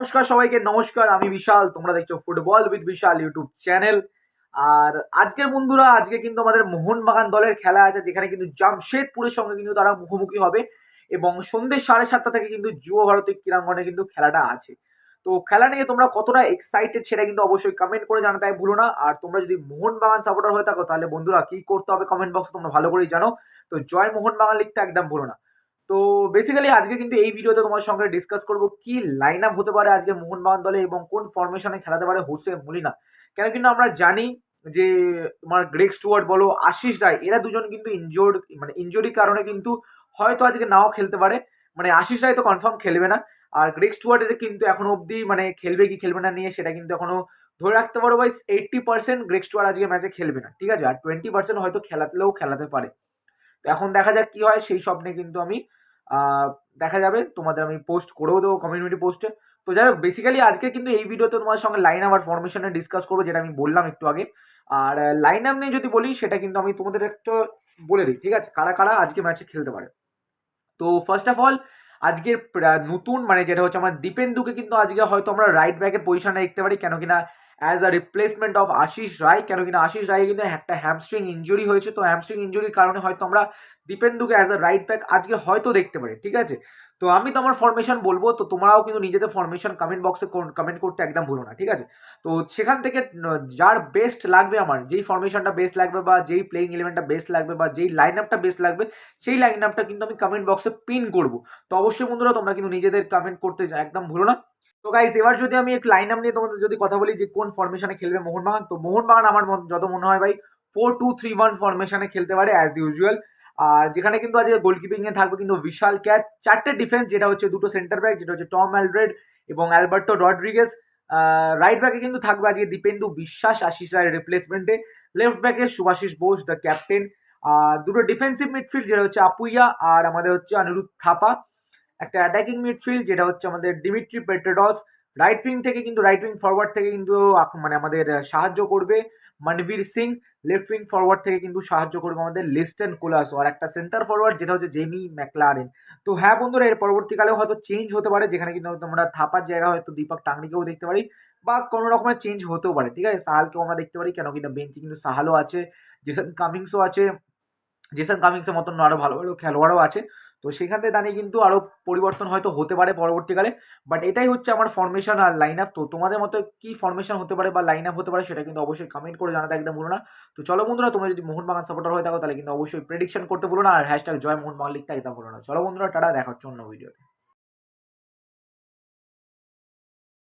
নমস্কার সবাইকে, নমস্কার। আমি বিশাল, তোমরা দেখছো football with Vishal YouTube channel. আর আজকের বন্ধুরা, আজকে কিন্তু আমাদের মোহনবাগান দলের খেলা আছে, যেখানে কিন্তু জামশেদপুরের সঙ্গে কিন্তু তারা মুখোমুখি হবে এবং সন্ধ্যে 7:30 থেকে কিন্তু যুব ভারতী ক্রীড়াঙ্গনে কিন্তু খেলাটা আছে। তো খেলা নিয়ে তোমরা কতটা এক্সাইটেড সেটা কিন্তু অবশ্যই কমেন্ট করে জানাতে ভুলো না। আর তোমরা যদি মোহনবাগান সাপোর্টার হয়ে থাকো, তাহলে বন্ধুরা কি করতে হবে কমেন্ট বক্সে তোমরা ভালো করেই জানো। তো জয় মোহনবাগান লিখতে একদম ভুলো না। তো বেসিক্যালি আজকে কিন্তু এই ভিডিওতে তোমার সঙ্গে ডিসকাস করব কি লাইন আপ হতে পারে আজকে মোহনবাগান দলে এবং কোন ফরমেশনে খেলাতে পারে হোসে মলিনা। কেন কিন্তু আমরা জানি যে তোমার গ্রেগ স্টুয়ার্ট বলো, আশিস রায়, এরা দুজন কিন্তু ইনজোর্ড, মানে ইনজুরির কারণে কিন্তু হয়তো আজকে নাও খেলতে পারে। মানে আশিস রায় তো কনফার্ম খেলবে না। আর গ্রেগ স্টুয়ার্ট এর কিন্তু এখনো অবধি মানে খেলবে কি খেলবে না নিয়ে সেটা কিন্তু এখনো ধরে রাখতে পারো ভাই। 80% গ্রেগ স্টুয়ার্ট আজকে ম্যাচে খেলবে না, ঠিক আছে। আর 20% হয়তো খেলাতেও খেলাতে পারে। তো এখন দেখা যাক কি হয়, সেই স্বপ্নে কিন্তু আমি দেখা যাবে, তোমাদের আমি পোস্ট করেও দেবো কমিউনিটি পোস্টে। তো যাই হোক, বেসিক্যালি আজকে কিন্তু এই ভিডিওতে তোমার সঙ্গে লাইন আপ আর ফরমেশনে ডিসকাস করবো, যেটা আমি বললাম একটু আগে। আর লাইন আপ নিয়ে যদি বলি, সেটা কিন্তু আমি তোমাদের একটু বলে দিই, ঠিক আছে, কারা কারা আজকে ম্যাচে খেলতে পারে। তো ফার্স্ট অফ অল, আজকের নতুন মানে যেটা হচ্ছে আমার দীপেন্দুকে কিন্তু আজকে হয়তো আমরা রাইট ব্যাকের পজিশনে দেখতে পারি, কেন কিনা as a replacement of Ashis Roy. কেন কিনা আশিস রায় কিন্তু একটা হ্যামস্ট্রিং ইঞ্জুরি হয়েছে, তো হ্যামস্ট্রিং ইঞ্জুরির কারণে হয়তো আমরা দীপেন্দুকে অ্যাজ আ রাইট ব্যাক আজকে হয়তো দেখতে পারি, ঠিক আছে। তো আমি তো আমার ফরমেশন বলবো, তো তোমরাও কিন্তু নিজেদের ফরমেশন কমেন্ট বক্সে কমেন্ট করতে একদম ভুলো না, ঠিক আছে। তো সেখান থেকে যার বেস্ট লাগবে, আমার যেই ফরমেশনটা বেস্ট লাগবে বা যেই প্লেইং ইলেভেনটা বেস্ট লাগবে বা যেই লাইন আপটা বেস্ট লাগবে, সেই লাইন আপটা কিন্তু আমি কমেন্ট বক্সে পিন করবো। তো অবশ্যই বন্ধুরা, তোমরা কিন্তু নিজেদের কমেন্ট করতে একদম ভুলো না। তো গাইস, এবার যদি আমি একটু লাইন আপ নিয়ে তোমাদের যদি কথা বলি যে কোন ফরমেশনে খেলবে মোহনবাগান, তো মোহনবাগান আমার যত মনে হয় ভাই 4-2-3-1 ফরমেশনে খেলতে পারে অ্যাজ ইউজুয়াল। আর যেখানে কিন্তু আজকে গোলকিপিং এ থাকবে কিন্তু বিশাল ক্যাট, চারটে ডিফেন্স, যেটা হচ্ছে দুটো সেন্টার ব্যাক, যেটা হচ্ছে টম অ্যালড্রেড এবং অ্যালবার্টো রড্রিগেজ। রাইট ব্যাকে কিন্তু থাকবে আজকে দীপেন্দু বিশ্বাস, আশিস রায়ের রিপ্লেসমেন্টে। লেফট ব্যাকে শুভাশিস বোস দ্য ক্যাপ্টেন। দুটো ডিফেন্সিভ মিডফিল্ড, যেটা হচ্ছে আপুইয়া আর আমাদের হচ্ছে অনিরুদ্ধ থাপা। একটা অ্যাটাকিং মিডফিল্ড, যেটা হচ্ছে আমাদের ডিমিট্রি পেট্রাডস। রাইট উইং থেকে কিন্তু রাইট উইং ফরওয়ার্ড থেকে কিন্তু মানে আমাদের সাহায্য করবে Manvir Singh. Left wing forward থেকে কিন্তু সাহায্য করবে আমাদের লিস্টেন কোলাস। আর একটা সেন্টার ফরওয়ার্ড, যেটা হচ্ছে জেমি ম্যাকলারেন। তো হ্যাঁ বন্ধুরা, এর পরবর্তীকালেও হয়তো চেঞ্জ হতে পারে, যেখানে কিন্তু আমরা থাপার জায়গা হয়তো দীপক টাংরিকেও দেখতে পারি, বা কোনো রকমের চেঞ্জ হতেও পারে, ঠিক আছে। সাহালকেও আমরা দেখতে পারি, কেন কিনা বেঞ্চে কিন্তু সাহালও আছে, জেসন কামিংসও আছে। জেসন কামিংসের মতন আরো ভালো ভালো খেলোয়াড়ও আছে। তো সেখান থেকে দাঁড়িয়ে কিন্তু আরো পরিবর্তন হয়তো হতে পারে পরবর্তীকালে। বাট এটাই হচ্ছে আমার ফরমেশন আর লাইন আপ। তো তোমাদের মতো কি ফরমেশন হতে পারে বা লাইন আপ হতে পারে, সেটা কিন্তু অবশ্যই কমেন্ট করে জানাতে একদম ভুলো না। তো চলো বন্ধুরা, তোমরা যদি মোহনবাগান সাপোর্টার হয়ে থাকো, তাহলে কিন্তু অবশ্যই প্রেডিকশন করতে ভুলো না, আর হ্যাশট্যাগ জয় মোহনবাগান লিখতে একদম ভুলো না। চলো বন্ধুরা, টাটা, দেখা হচ্ছে অন্য ভিডিওতে।